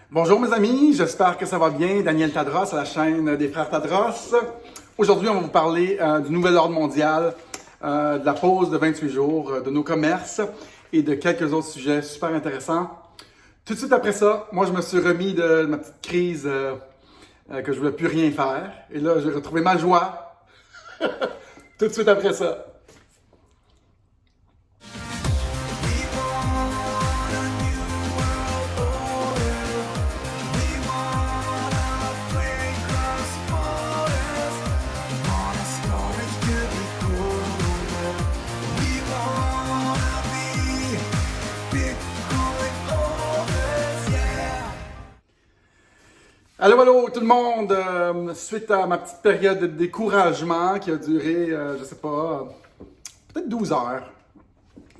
Bonjour mes amis, j'espère que ça va bien. Daniel Tadros à la chaîne des frères Tadros. Aujourd'hui, on va vous parler du nouvel ordre mondial, de la pause de 28 jours, de nos commerces et de quelques autres sujets super intéressants. Tout de suite après ça, moi je me suis remis de ma petite crise que je voulais plus rien faire. Et là, j'ai retrouvé ma joie. Tout de suite après ça. Allô, allô tout le monde! Suite à ma petite période de découragement qui a duré, je sais pas, peut-être 12 heures.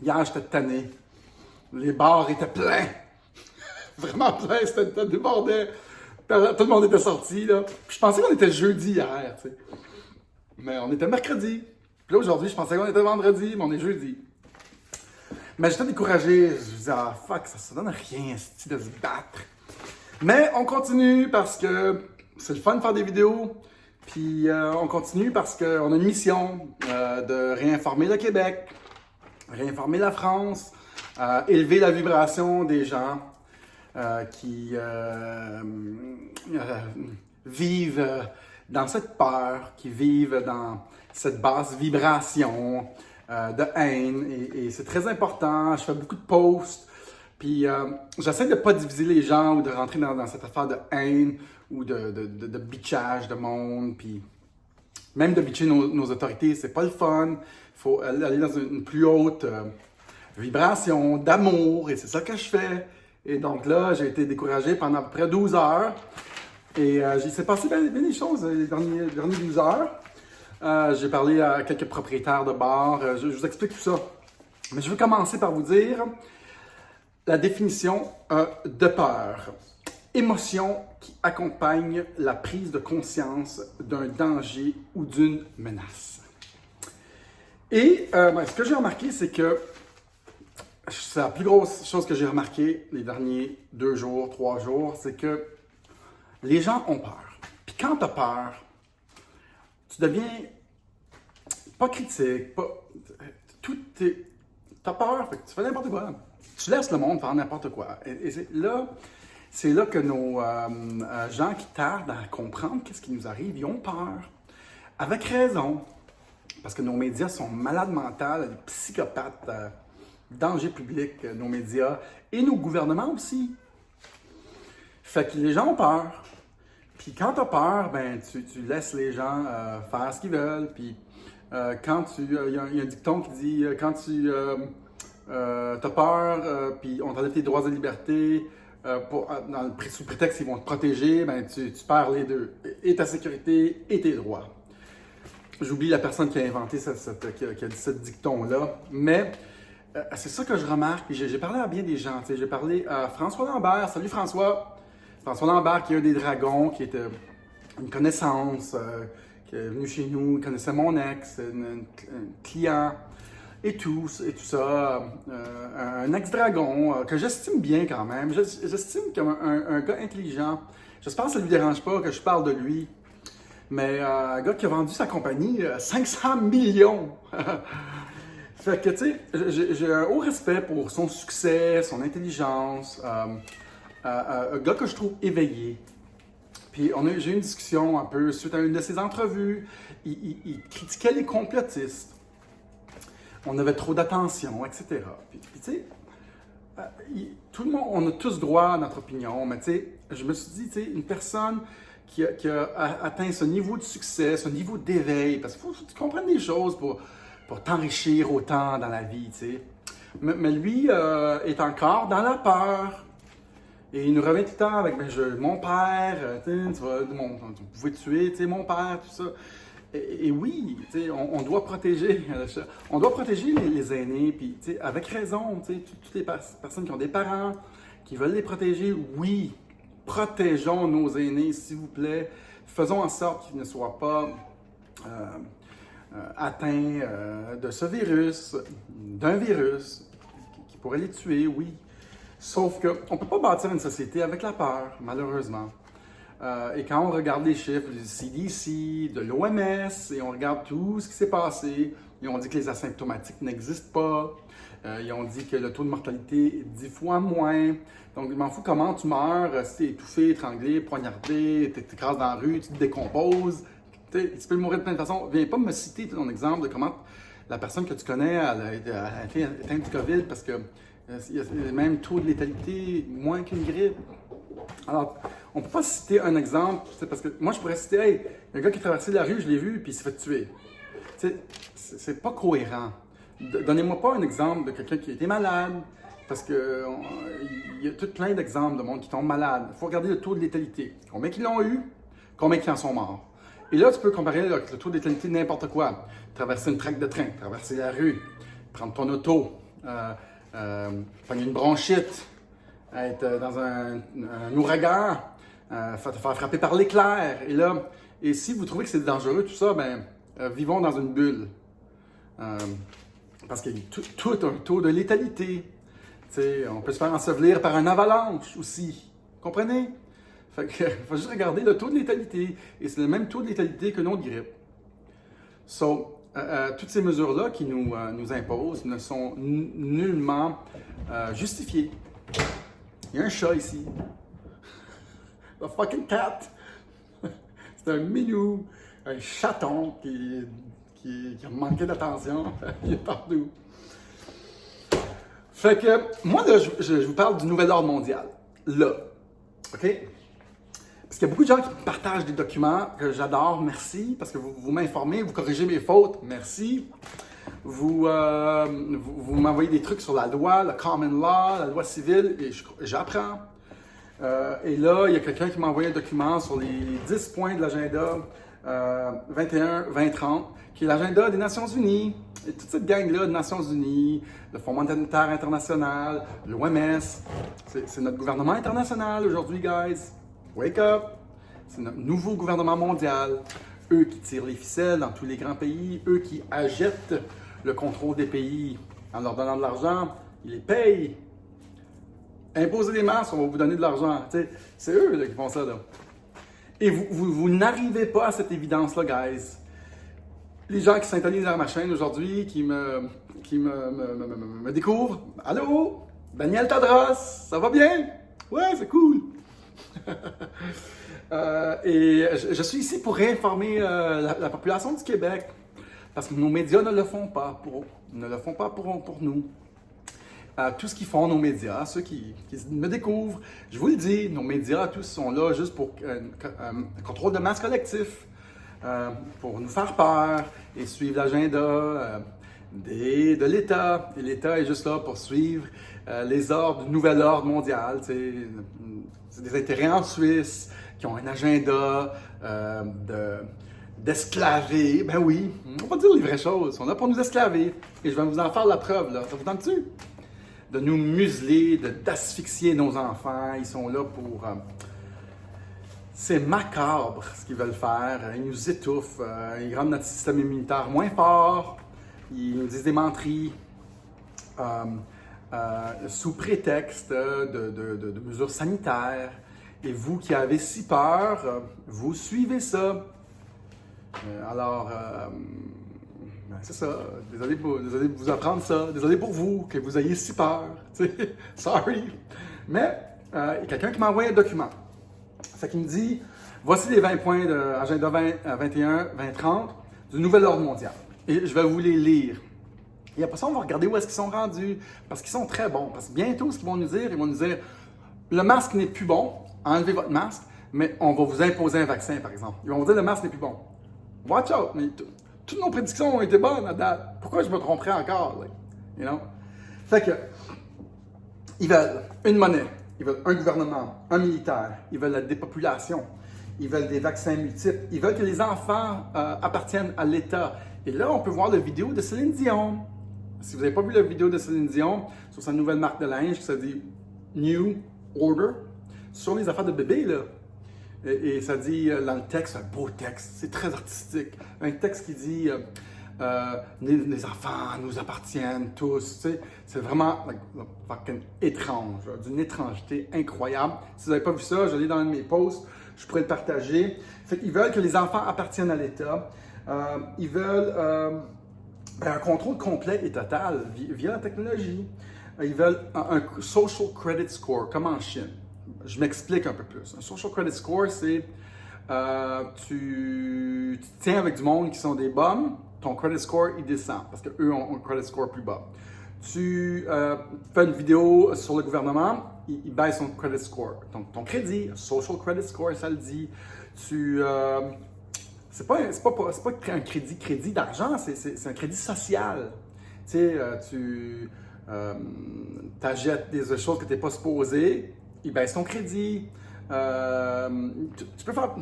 Hier, j'étais tanné. Les bars étaient pleins. Vraiment pleins, ça débordait. Tout le monde était sorti, là. Puis je pensais qu'on était jeudi hier, tu sais. Mais on était mercredi. Puis là, aujourd'hui, je pensais qu'on était vendredi, mais on est jeudi. Mais j'étais découragé. Je me disais, ah fuck, ça donne rien, de se battre. Mais on continue parce que c'est le fun de faire des vidéos. Puis on continue parce qu'on a une mission de réinformer le Québec, réinformer la France, élever la vibration des gens qui vivent dans cette peur, qui vivent dans cette basse vibration de haine. Et c'est très important. Je fais beaucoup de posts. Puis j'essaie de ne pas diviser les gens ou de rentrer dans cette affaire de haine ou de bitchage de monde. Puis même de bitcher nos autorités, c'est pas le fun. Il faut aller dans une plus haute vibration d'amour et c'est ça que je fais. Et donc là, j'ai été découragé pendant à peu près 12 heures. Et il s'est passé bien des choses les dernières 12 heures. J'ai parlé à quelques propriétaires de bars. Je vous explique tout ça. Mais je veux commencer par vous dire la définition de peur. Émotion qui accompagne la prise de conscience d'un danger ou d'une menace. Et ce que j'ai remarqué, c'est que c'est la plus grosse chose que j'ai remarqué les derniers 2 jours, 3 jours, c'est que les gens ont peur. Puis quand tu as peur, tu deviens pas critique, t'as peur, fait que tu fais n'importe quoi. Tu laisses le monde faire n'importe quoi. Et c'est là que nos gens qui tardent à comprendre qu'est-ce qui nous arrive, ils ont peur. Avec raison. Parce que nos médias sont malades mentales, des psychopathes, danger public, nos médias, et nos gouvernements aussi. Fait que les gens ont peur. Puis quand tu as peur, ben, tu laisses les gens faire ce qu'ils veulent. Puis quand il y a un dicton qui dit quand tu t'as peur, puis on t'enlève tes droits et libertés, sous prétexte qu'ils vont te protéger, ben tu perds les deux, et ta sécurité et tes droits. J'oublie la personne qui a inventé qui a dit ce dicton-là, mais c'est ça que je remarque, puis j'ai parlé à bien des gens, j'ai parlé à François Lambert, salut François! François Lambert qui est un des dragons, qui était une connaissance, qui est venu chez nous, il connaissait mon ex, un client, et tout ça, un ex-dragon que j'estime bien quand même. J'estime comme un gars intelligent. J'espère que ça ne lui dérange pas que je parle de lui. Mais un gars qui a vendu sa compagnie 500 millions. Fait que, tu sais, j'ai un haut respect pour son succès, son intelligence. Un gars que je trouve éveillé. Puis j'ai eu une discussion un peu suite à une de ses entrevues. Il critiquait les complotistes. On avait trop d'attention, etc. Puis tu sais, tout le monde, on a tous droit à notre opinion, mais tu sais, je me suis dit, tu sais, une personne qui a atteint ce niveau de succès, ce niveau d'éveil, parce qu'il faut que tu comprennes des choses pour t'enrichir autant dans la vie, tu sais. Mais lui est encore dans la peur. Et il nous revient tout le temps avec mon père, vous pouvez tuer, tu sais, mon père, tout ça. Et oui, on doit protéger, les aînés, puis avec raison, toutes les personnes qui ont des parents, qui veulent les protéger, oui, protégeons nos aînés, s'il vous plaît. Faisons en sorte qu'ils ne soient pas atteints de ce virus, d'un virus qui pourrait les tuer, oui. Sauf qu'on ne peut pas bâtir une société avec la peur, malheureusement. Et quand on regarde les chiffres du CDC, de l'OMS, et on regarde tout ce qui s'est passé, ils ont dit que les asymptomatiques n'existent pas. Ils ont dit que le taux de mortalité est 10 fois moins. Donc, je m'en fous comment tu meurs, si tu es étouffé, étranglé, poignardé, tu t'écrases dans la rue, tu te décomposes. Tu peux mourir de plein de façons. Viens pas me citer ton exemple de comment la personne que tu connais a été atteinte du COVID parce que il y a le même taux de létalité, moins qu'une grippe. Alors, on ne peut pas citer un exemple, parce que moi, je pourrais citer, hey, il y a un gars qui a traversé la rue, je l'ai vu, puis il s'est fait tuer. C'est pas cohérent. Donnez-moi pas un exemple de quelqu'un qui a été malade, parce qu'il y a tout plein d'exemples de monde qui tombent malades. Il faut regarder le taux de létalité. Combien qui l'ont eu, combien qui en sont morts. Et là, tu peux comparer le taux de létalité de n'importe quoi. Traverser une traque de train, traverser la rue, prendre ton auto, prendre une bronchite, être dans un ouragan, te faire frapper par l'éclair. Et si vous trouvez que c'est dangereux, tout ça, vivons dans une bulle. Parce qu'il y a tout un taux de létalité. T'sais, on peut se faire ensevelir par une avalanche aussi. Comprenez? Fait que, faut juste regarder le taux de létalité. Et c'est le même taux de létalité que notre grippe. Toutes ces mesures-là qui nous imposent ne sont nullement justifiées. Il y a un chat ici. The fucking cat. C'est un minou, un chaton qui a manqué d'attention. Il est partout. Fait que, moi, là, je vous parle du nouvel ordre mondial. Là. OK? Parce qu'il y a beaucoup de gens qui partagent des documents que j'adore, merci, parce que vous m'informez, vous corrigez mes fautes, merci. Vous m'envoyez des trucs sur la loi, le common law, la loi civile, et j'apprends. Et là, il y a quelqu'un qui m'a envoyé un document sur les 10 points de l'agenda 21-2030, qui est l'agenda des Nations Unies. Et toute cette gang-là de Nations Unies, le Fonds monétaire international, l'OMS, c'est notre gouvernement international aujourd'hui, guys. Wake up! C'est notre nouveau gouvernement mondial. Eux qui tirent les ficelles dans tous les grands pays, eux qui achètent le contrôle des pays en leur donnant de l'argent, ils les payent. Imposez des masses, on va vous donner de l'argent. C'est eux là, qui font ça. Là. Et vous n'arrivez pas à cette évidence-là, guys. Les gens qui s'intonisent dans ma chaîne aujourd'hui, qui me découvrent. Allô? Daniel Tadros, ça va bien? Ouais, c'est cool. Et je suis ici pour réinformer la population du Québec. Parce que nos médias ne le font pas pour nous. Tout ce qu'ils font, nos médias, ceux qui me découvrent, je vous le dis, nos médias, tous sont là juste pour un contrôle de masse collectif, pour nous faire peur et suivre l'agenda de l'État. Et l'État est juste là pour suivre les ordres du nouvel ordre mondial. C'est des intérêts en Suisse qui ont un agenda d'esclaver. Ben oui, on va dire les vraies choses. On est là pour nous esclaver. Et je vais vous en faire la preuve, là. Ça vous tente-tu? De nous museler, d'asphyxier nos enfants. Ils sont là pour... c'est macabre ce qu'ils veulent faire. Ils nous étouffent. Ils rendent notre système immunitaire moins fort. Ils nous disent des menteries. Sous prétexte de mesures sanitaires. Et vous qui avez si peur, vous suivez ça. C'est ça. Désolé de vous apprendre ça. Désolé pour vous que vous ayez si peur. Sorry. Mais il y a quelqu'un qui m'a envoyé un document. Ça qui me dit, voici les 20 points de l'agenda 21-2030 du nouvel ordre mondial. Et je vais vous les lire. Et après ça, on va regarder où est-ce qu'ils sont rendus. Parce qu'ils sont très bons. Parce que bientôt, ce qu'ils vont nous dire, ils vont nous dire, le masque n'est plus bon. Enlevez votre masque. Mais on va vous imposer un vaccin, par exemple. Ils vont vous dire, le masque n'est plus bon. Watch out. Mais toutes nos prédictions ont été bonnes à date. Pourquoi je me tromperais encore? You know? Fait que, ils veulent une monnaie. Ils veulent un gouvernement, un militaire. Ils veulent la dépopulation. Ils veulent des vaccins multiples. Ils veulent que les enfants appartiennent à l'État. Et là, on peut voir la vidéo de Céline Dion. Si vous n'avez pas vu la vidéo de Céline Dion sur sa nouvelle marque de linge qui se dit New Order, sur les affaires de bébé, là. Et ça dit dans le texte, un beau texte, c'est très artistique. Un texte qui dit Les enfants nous appartiennent tous. Tu sais, c'est vraiment fucking étrange, d'une étrangeté incroyable. Si vous n'avez pas vu ça, je l'ai dans un de mes posts, je pourrais le partager. Fait qu'ils veulent que les enfants appartiennent à l'État. Ils veulent un contrôle complet et total via la technologie. Ils veulent un social credit score, comme en Chine. Je m'explique un peu plus. Un social credit score, c'est tu te tiens avec du monde qui sont des bums, ton credit score, il descend parce qu'eux ont un credit score plus bas. Tu fais une vidéo sur le gouvernement, il baisse son credit score. Ton crédit, social credit score, ça le dit. C'est pas un crédit d'argent, c'est un crédit social. Tu sais, tu achètes des choses que tu n'es pas supposé, il baisse ton crédit. Tu peux faire.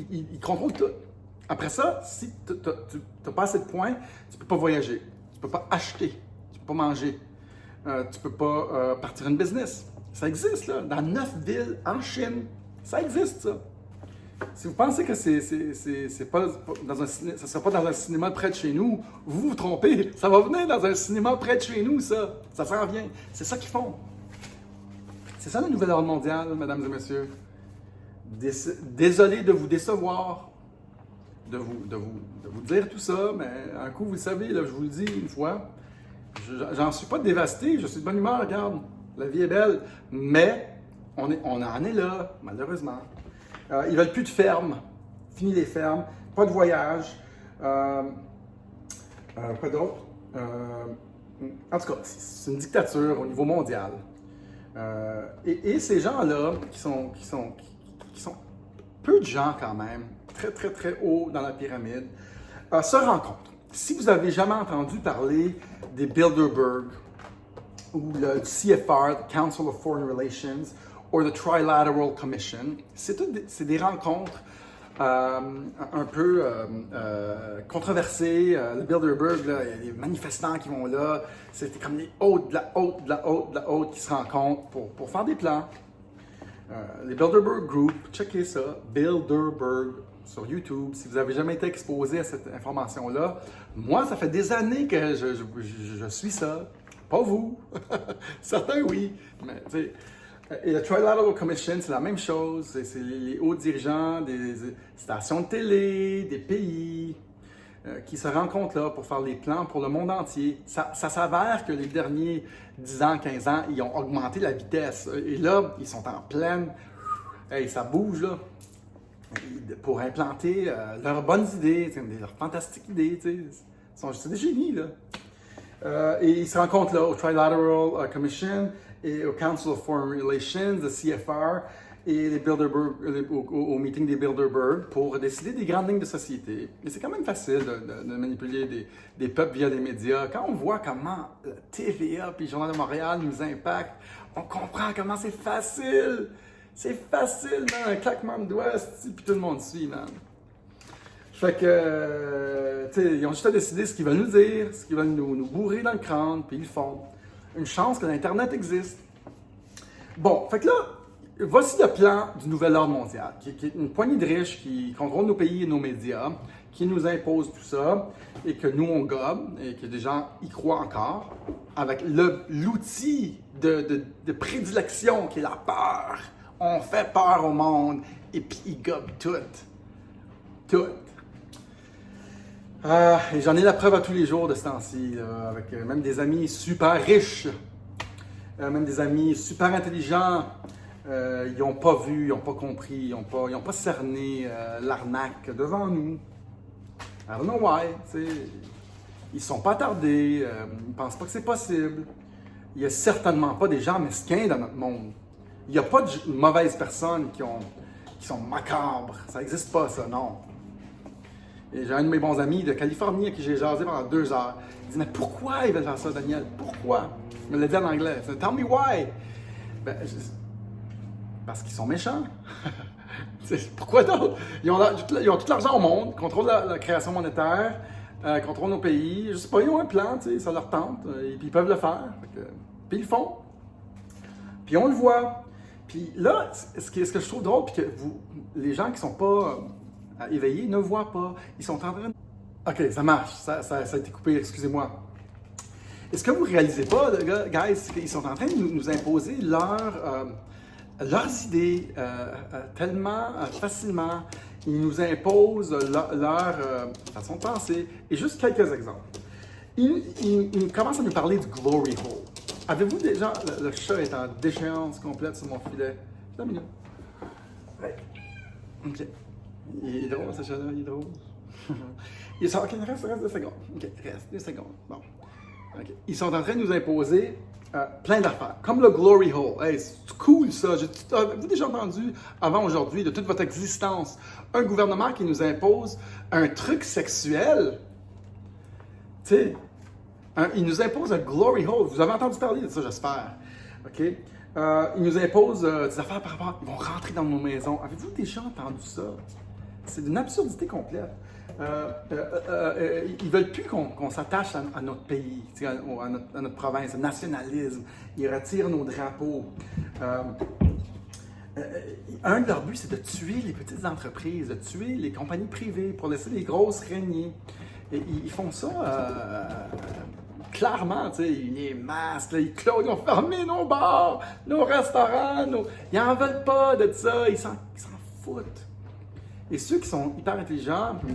Il contrôle tout. Après ça, si tu n'as pas assez de points, tu ne peux pas voyager, tu ne peux pas acheter, tu ne peux pas manger, tu ne peux pas partir une business. Ça existe, là, dans 9 villes en Chine. Ça existe, ça. Si vous pensez que c'est pas dans un cinéma, ça ne sera pas dans un cinéma près de chez nous, vous vous trompez. Ça va venir dans un cinéma près de chez nous, ça. Ça s'en vient. C'est ça qu'ils font. C'est ça le nouvel ordre mondial, mesdames et messieurs. Désolé de vous décevoir, de vous dire tout ça, mais un coup, vous le savez, là, je vous le dis une fois, j'en suis pas dévasté, je suis de bonne humeur, regarde, la vie est belle, mais on en est là, malheureusement. Ils veulent plus de fermes, fini les fermes, pas de voyage, quoi d'autre? En tout cas, c'est une dictature au niveau mondial. Et ces gens-là, qui sont peu de gens quand même, très, très, très haut dans la pyramide, se rencontrent. Si vous n'avez jamais entendu parler des Bilderberg ou le CFR, Council of Foreign Relations, ou le Trilateral Commission, c'est des rencontres un peu controversées. Le Bilderberg, là, il y a des manifestants qui vont là. C'était comme les hôtes de la haute qui se rencontrent pour faire des plans. Les Bilderberg Group, checkez ça, Bilderberg sur YouTube, si vous n'avez jamais été exposé à cette information-là. Moi, ça fait des années que je suis ça. Pas vous. Certains, oui. Mais, et le Trilateral Commission, c'est la même chose. C'est les hauts dirigeants des stations de télé, des pays qui se rencontrent là pour faire les plans pour le monde entier. Ça s'avère que les derniers 10 ans, 15 ans, ils ont augmenté la vitesse. Et là, ils sont en pleine. Hey, ça bouge là. Pour implanter leurs bonnes idées, leurs fantastiques idées. C'est des génies là. Et ils se rencontrent là au Trilateral Commission et au Council of Foreign Relations, le CFR, et les Bilderberg, au meeting des Bilderberg pour décider des grandes lignes de société. Et c'est quand même facile de manipuler des peuples via les médias. Quand on voit comment la TVA et le Journal de Montréal nous impactent, on comprend comment c'est facile. C'est facile, man, un claquement de doigts, puis tout le monde suit, man. Fait que, tu sais, ils ont juste à décider ce qu'ils veulent nous dire, ce qu'ils veulent nous bourrer dans le crâne, puis ils le font. Une chance que l'Internet existe. Bon, fait que là, voici le plan du nouvel ordre mondial, qui est une poignée de riches qui contrôlent nos pays et nos médias, qui nous imposent tout ça, et que nous, on gobe, et que des gens y croient encore, avec l'outil de prédilection qui est la peur. On fait peur au monde, et puis ils gobent tout. Tout. Et j'en ai la preuve à tous les jours de ce temps-ci, avec même des amis super riches, même des amis super intelligents. Ils n'ont pas vu, ils n'ont pas compris, ils n'ont pas cerné l'arnaque devant nous. I don't know why. Ils ne sont pas attardés, ils ne pensent pas que c'est possible. Il n'y a certainement pas des gens mesquins dans notre monde. Il n'y a pas de mauvaises personnes qui sont macabres. Ça n'existe pas, ça, non. Et j'ai un de mes bons amis de Californie à qui j'ai jasé pendant 2 heures. Il dit, mais pourquoi ils veulent faire ça, Daniel? Pourquoi? Il me l'a dit en anglais. Tell me why. Parce qu'ils sont méchants. Pourquoi d'autre? Ils ont tout l'argent au monde, contrôlent la création monétaire, contrôlent nos pays. Je sais pas, ils ont un plan, ça leur tente, et puis ils peuvent le faire. Puis ils le font. Puis on le voit. Puis là, ce que je trouve drôle, puis que les gens qui sont pas éveillés ne voient pas. Ils sont en train OK, ça marche. Ça a été coupé, excusez-moi. Et ce que vous ne réalisez pas, guys, c'est qu'ils sont en train de nous imposer leurs idées tellement facilement. Ils nous imposent leur façon de penser. Et juste quelques exemples. Ils commencent à nous parler du glory hole. Avez-vous déjà... Le chat est en déchéance complète sur mon filet. C'est mignon. Ouais. OK. Il est drôle, ce chat-là, il est drôle. OK, reste 2 secondes. OK, reste 2 secondes. Bon. Okay. Ils sont en train de nous imposer plein d'affaires, comme le glory hole. Hey, c'est cool ça. Avez-vous déjà entendu avant aujourd'hui, de toute votre existence, un gouvernement qui nous impose un truc sexuel? Tu sais, il nous impose un glory hole. Vous avez entendu parler de ça, j'espère. OK? Il nous impose des affaires par rapport. Ils vont rentrer dans nos maisons. Avez-vous déjà entendu ça? C'est d'une absurdité complète. Ils veulent plus qu'on s'attache à notre pays, à notre province, au nationalisme. Ils retirent nos drapeaux. Un de leurs buts, c'est de tuer les petites entreprises, de tuer les compagnies privées pour laisser les grosses régner. Et ils font ça clairement, tu sais, les masques, là, ils ont fermé nos bars, nos restaurants, ils n'en veulent pas de ça, ils s'en foutent. Et ceux qui sont hyper intelligents, tu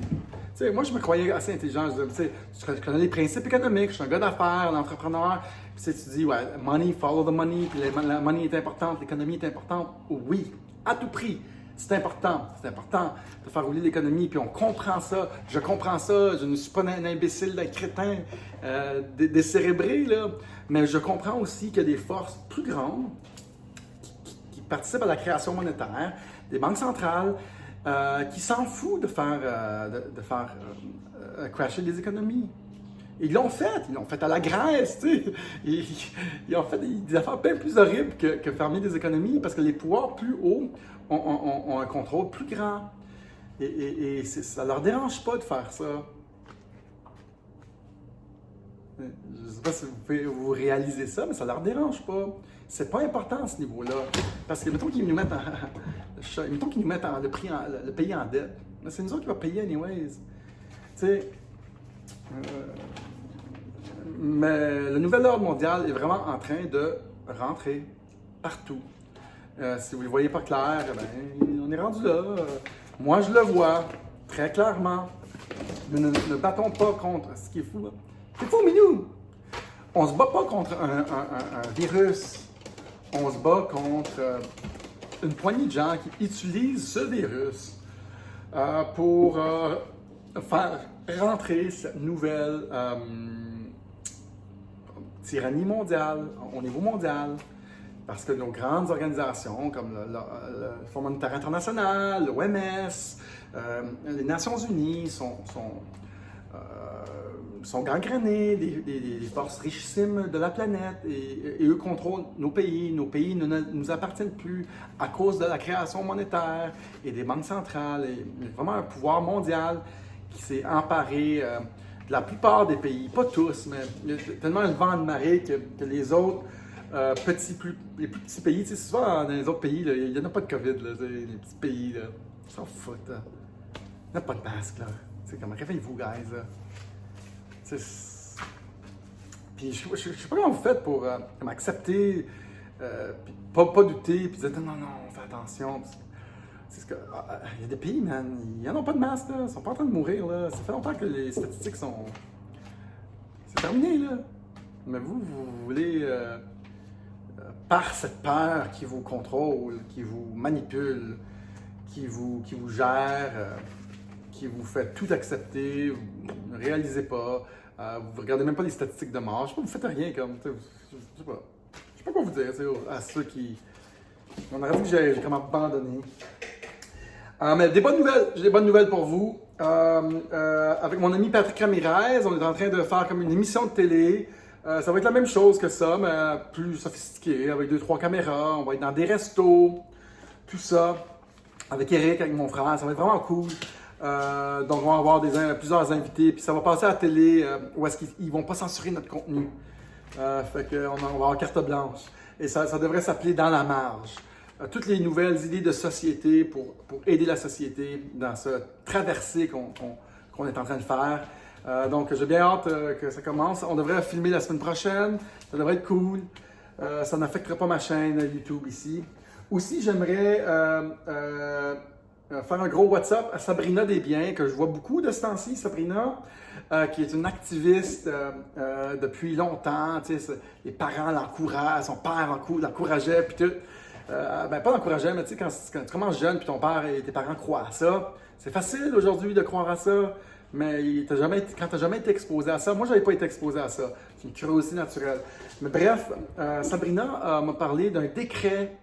sais, moi je me croyais assez intelligent, je connais les principes économiques, je suis un gars d'affaires, un entrepreneur, puis tu dis, ouais, money, follow the money, puis la money est importante, l'économie est importante, oui, à tout prix. C'est important de faire rouler l'économie, puis on comprend ça, je comprends ça, je ne suis pas un imbécile, un crétin, décérébré, là, mais je comprends aussi qu'il y a des forces plus grandes qui participent à la création monétaire, des banques centrales, qui s'en foutent de faire crasher des économies. Ils l'ont fait à la Grèce, tu sais. Ils ont fait des affaires bien plus horribles que fermer des économies parce que les pouvoirs plus hauts ont un contrôle plus grand. Et ça ne leur dérange pas de faire ça. Je ne sais pas si vous réalisez ça, mais ça ne leur dérange pas. C'est pas important à ce niveau-là. Parce que, mettons qu'ils nous mettent le pays en dette. Mais c'est nous autres qui va payer anyways. Tu sais, mais le nouvel ordre mondial est vraiment en train de rentrer partout. Si vous ne le voyez pas clair, on est rendu là. Moi, je le vois très clairement. Nous ne battons pas contre ce qui est fou. Là. C'est fou, Minou! On ne se bat pas contre un virus. On se bat contre une poignée de gens qui utilisent ce virus pour faire rentrer cette nouvelle tyrannie mondiale, au niveau mondial, parce que nos grandes organisations comme le Fonds monétaire international, l'OMS, les Nations unies sont gangrénées, des forces richissimes de la planète, et eux contrôlent nos pays. Nos pays ne nous appartiennent plus à cause de la création monétaire et des banques centrales. Et vraiment un pouvoir mondial qui s'est emparé de la plupart des pays, pas tous, mais il y a tellement le vent de marée que les autres les plus petits pays, tu sais, souvent dans les autres pays, là, il n'y en a pas de COVID, là, les petits pays, là, ils s'en foutent. Là. Il n'y a pas de masque, là. Tu sais, comme, réveillez-vous, guys, là. Puis je ne sais pas comment vous faites pour accepter, puis pas douter, puis dire non, on fait attention. Il y a des pays, man, ils n'en ont pas de masque, là. Ils sont pas en train de mourir, là. Ça fait longtemps que les statistiques sont... C'est terminé, là. Mais vous voulez, par cette peur qui vous contrôle, qui vous manipule, qui vous gère, qui vous fait tout accepter, vous ne réalisez pas, vous ne regardez même pas les statistiques de mort, je sais pas, vous faites rien comme, je sais pas quoi vous dire à ceux qui... On aurait dit que j'ai comme abandonné. Mais j'ai des bonnes nouvelles pour vous. Avec mon ami Patrick Ramirez, on est en train de faire comme une émission de télé. Ça va être la même chose que ça, mais plus sophistiqué, avec 2-3 caméras. On va être dans des restos, tout ça. Avec Eric, avec mon frère, ça va être vraiment cool. Donc, on va avoir plusieurs invités, puis ça va passer à la télé où est-ce qu'ils vont pas censurer notre contenu. Fait qu'on va avoir carte blanche. Et ça devrait s'appeler Dans la marge. Toutes les nouvelles idées de société pour aider la société dans ce traversée qu'on est en train de faire. Donc, j'ai bien hâte que ça commence. On devrait filmer la semaine prochaine. Ça devrait être cool. Ça n'affectera pas ma chaîne YouTube ici. Aussi, j'aimerais faire un gros WhatsApp à Sabrina Desbiens, que je vois beaucoup de ce temps-ci. Sabrina, qui est une activiste depuis longtemps. Les parents l'encouragent, son père l'encourageait, puis tout. Pas l'encourageait, mais quand tu commences jeune, puis ton père et tes parents croient à ça, c'est facile aujourd'hui de croire à ça. Mais quand tu n'as jamais été exposé à ça, moi, je n'avais pas été exposé à ça. C'est une curiosité naturelle. Mais bref, Sabrina m'a parlé d'un décret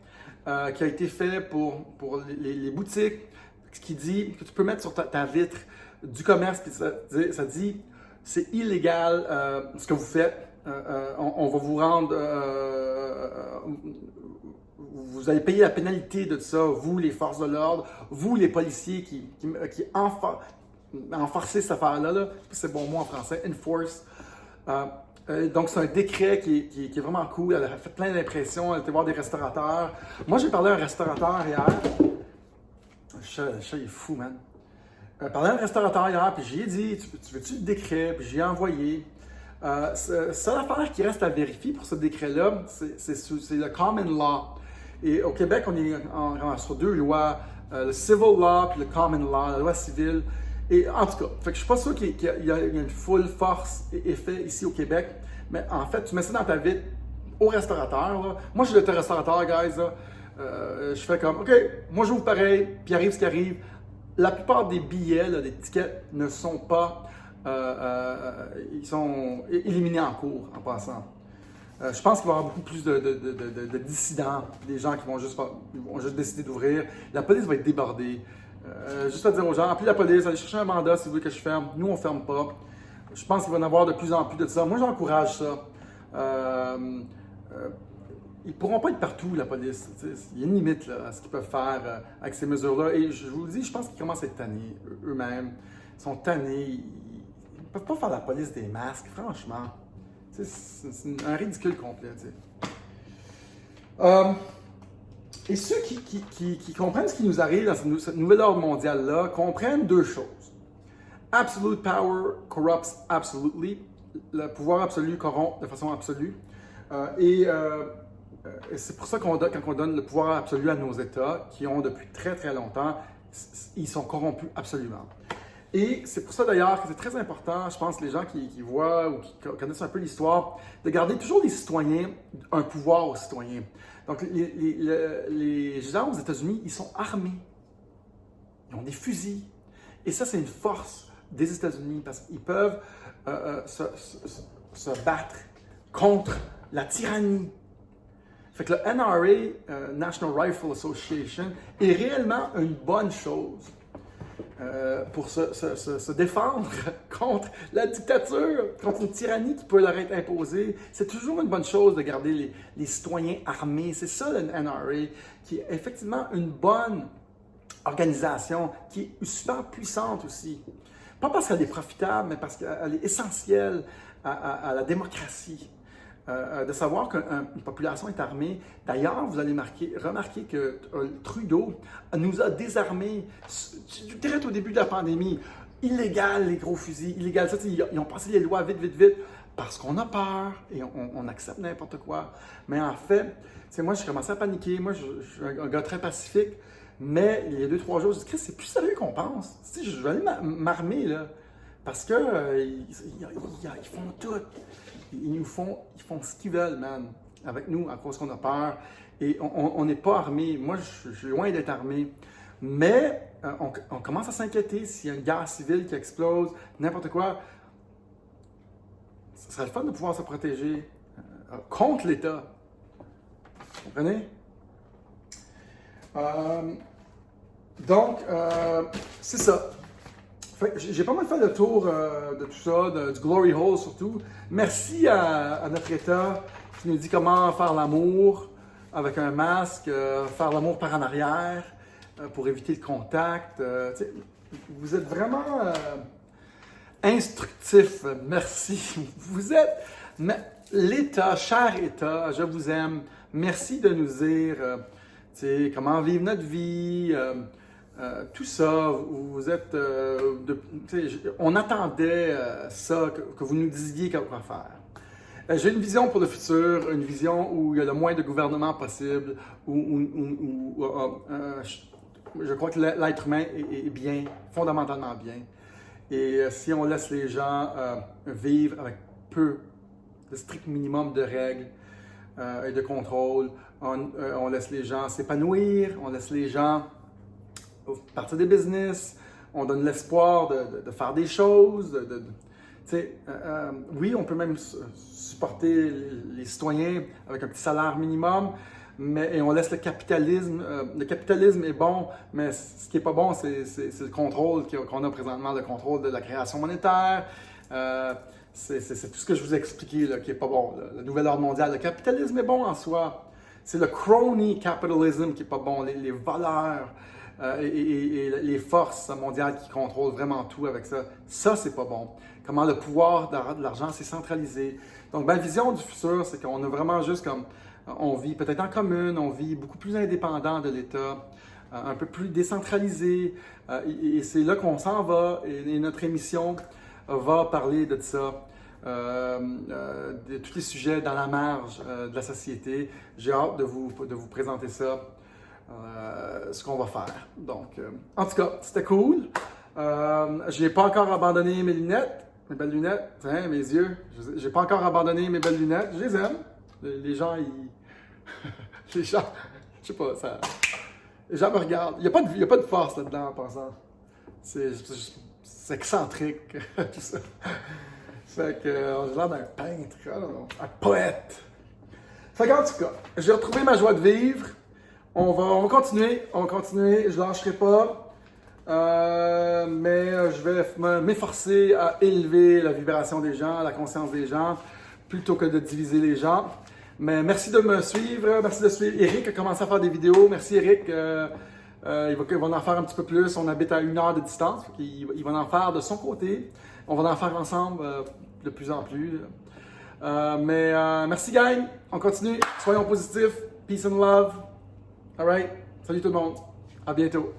qui a été fait pour les boutiques, ce qui dit que tu peux mettre sur ta vitre du commerce, puis ça dit c'est illégal ce que vous faites. On va vous rendre. Vous allez payer la pénalité de ça, vous, les forces de l'ordre, vous, les policiers qui enforcer cette affaire-là, là, c'est bon mot en français, enforce. Donc, c'est un décret qui est vraiment cool. Elle a fait plein d'impressions. Elle était voir des restaurateurs. Moi, j'ai parlé à un restaurateur hier. Le chat, il est fou, man. J'ai parlé à un restaurateur hier, puis j'y ai dit, tu veux-tu le décret? Puis j'y ai envoyé. Seule affaire qui reste à vérifier pour ce décret-là, c'est le common law. Et au Québec, on est sur deux lois, le civil law puis le common law, la loi civile. Et en tout cas, je ne suis pas sûr qu'il y a une full force et effet ici au Québec, mais en fait, tu mets ça dans ta vitre au restaurateur. Là. Moi, je suis le restaurateur, guys. Là. Je fais comme, OK, moi j'ouvre pareil, puis arrive ce qui arrive. La plupart des billets, là, des tickets, ne sont pas, ils sont éliminés en cours, en passant. Je pense qu'il va y avoir beaucoup plus de dissidents, des gens qui vont juste décider d'ouvrir. La police va être débordée. Juste à dire aux gens, appelez la police, allez chercher un mandat si vous voulez que je ferme. Nous, on ne ferme pas. Je pense qu'il va y en avoir de plus en plus de ça. Moi, j'encourage ça. Ils ne pourront pas être partout, la police. Il y a une limite là, à ce qu'ils peuvent faire avec ces mesures-là. Et je vous le dis, je pense qu'ils commencent à être tannés eux-mêmes. Ils sont tannés. Ils ne peuvent pas faire la police des masques, franchement. C'est un ridicule complet. Et ceux qui comprennent ce qui nous arrive dans cette nouvelle ordre mondiale-là comprennent deux choses. Absolute power corrupts absolutely. Le pouvoir absolu corrompt de façon absolue. Et c'est pour ça quand on donne le pouvoir absolu à nos États, qui ont depuis très très longtemps, ils sont corrompus absolument. Et c'est pour ça d'ailleurs que c'est très important, je pense, les gens qui voient ou qui connaissent un peu l'histoire, de garder toujours les citoyens un pouvoir aux citoyens. Donc les gens aux États-Unis, ils sont armés. Ils ont des fusils. Et ça, c'est une force des États-Unis parce qu'ils peuvent se battre contre la tyrannie. Fait que le NRA, National Rifle Association, est réellement une bonne chose. Pour se défendre contre la dictature, contre une tyrannie qui peut leur être imposée. C'est toujours une bonne chose de garder les citoyens armés. C'est ça le NRA, qui est effectivement une bonne organisation, qui est super puissante aussi. Pas parce qu'elle est profitable, mais parce qu'elle est essentielle à la démocratie. De savoir qu'une population est armée. D'ailleurs, vous allez remarquer que Trudeau nous a désarmés direct au début de la pandémie. Illégal, les gros fusils, illégal. Ils ont passé les lois vite, parce qu'on a peur et on accepte n'importe quoi. Mais en fait, moi, j'ai commencé à paniquer. Moi, je suis un gars très pacifique. Mais il y a 2-3 jours, je me suis dit, c'est plus sérieux qu'on pense. Je vais aller m'armer, là. Parce que ils font tout. Ils font ce qu'ils veulent, man, avec nous, à cause qu'on a peur. Et on n'est pas armé. Moi, je suis loin d'être armé. Mais on commence à s'inquiéter s'il y a une guerre civile qui explose, n'importe quoi. Ce serait le fun de pouvoir se protéger contre l'État. Vous comprenez? Donc, c'est ça. J'ai pas mal fait le tour de tout ça, du Glory Hole surtout. Merci à notre État qui nous dit comment faire l'amour avec un masque, faire l'amour par en arrière pour éviter le contact. Vous êtes vraiment instructif. Merci. Vous êtes l'État, cher État, je vous aime. Merci de nous dire comment vivre notre vie. tout ça, vous êtes, on attendait ça, que vous nous disiez quoi faire. J'ai une vision pour le futur, une vision où il y a le moins de gouvernement possible, je crois que l'être humain est bien, fondamentalement bien. Et si on laisse les gens vivre avec peu, le strict minimum de règles et de contrôle, on laisse les gens s'épanouir, on laisse les gens partir des business, on donne l'espoir de faire des choses, oui, on peut même supporter les citoyens avec un petit salaire minimum, et on laisse le capitalisme. Le capitalisme est bon, mais ce qui n'est pas bon, c'est le contrôle qu'on a présentement, le contrôle de la création monétaire. C'est tout ce que je vous ai expliqué là, qui n'est pas bon. Le nouvel ordre mondial, le capitalisme est bon en soi. C'est le crony capitalism qui n'est pas bon, les voleurs et les forces mondiales qui contrôlent vraiment tout avec ça. Ça, c'est pas bon. Comment le pouvoir de l'argent s'est centralisé. Donc, ma vision du futur, c'est qu'on a vraiment juste comme... On vit peut-être en commune, on vit beaucoup plus indépendant de l'État, un peu plus décentralisé. Et c'est là qu'on s'en va. Et notre émission va parler de ça. De tous les sujets dans la marge de la société. J'ai hâte de vous présenter ça, ce qu'on va faire. Donc, en tout cas, c'était cool. Je n'ai pas encore abandonné mes lunettes, mes belles lunettes. Tiens, mes yeux. Je n'ai pas encore abandonné mes belles lunettes. Je les aime. Les gens, les gens, je sais pas, les gens me regardent. Il n'y a pas de force là-dedans en passant. C'est excentrique, tout ça. Fait que j'ai l'air d'un peintre, un poète. Fait qu'en tout cas, j'ai retrouvé ma joie de vivre. On va continuer, je lâcherai pas. Mais je vais m'efforcer à élever la vibration des gens, la conscience des gens, plutôt que de diviser les gens. Mais merci de me suivre, merci de suivre. Eric a commencé à faire des vidéos. Merci Eric. Il va en faire un petit peu plus. On habite à 1 heure de distance. Il va en faire de son côté. On va en faire ensemble de plus en plus. Merci gang. On continue. Soyons positifs. Peace and love. All right. Salut tout le monde. À bientôt.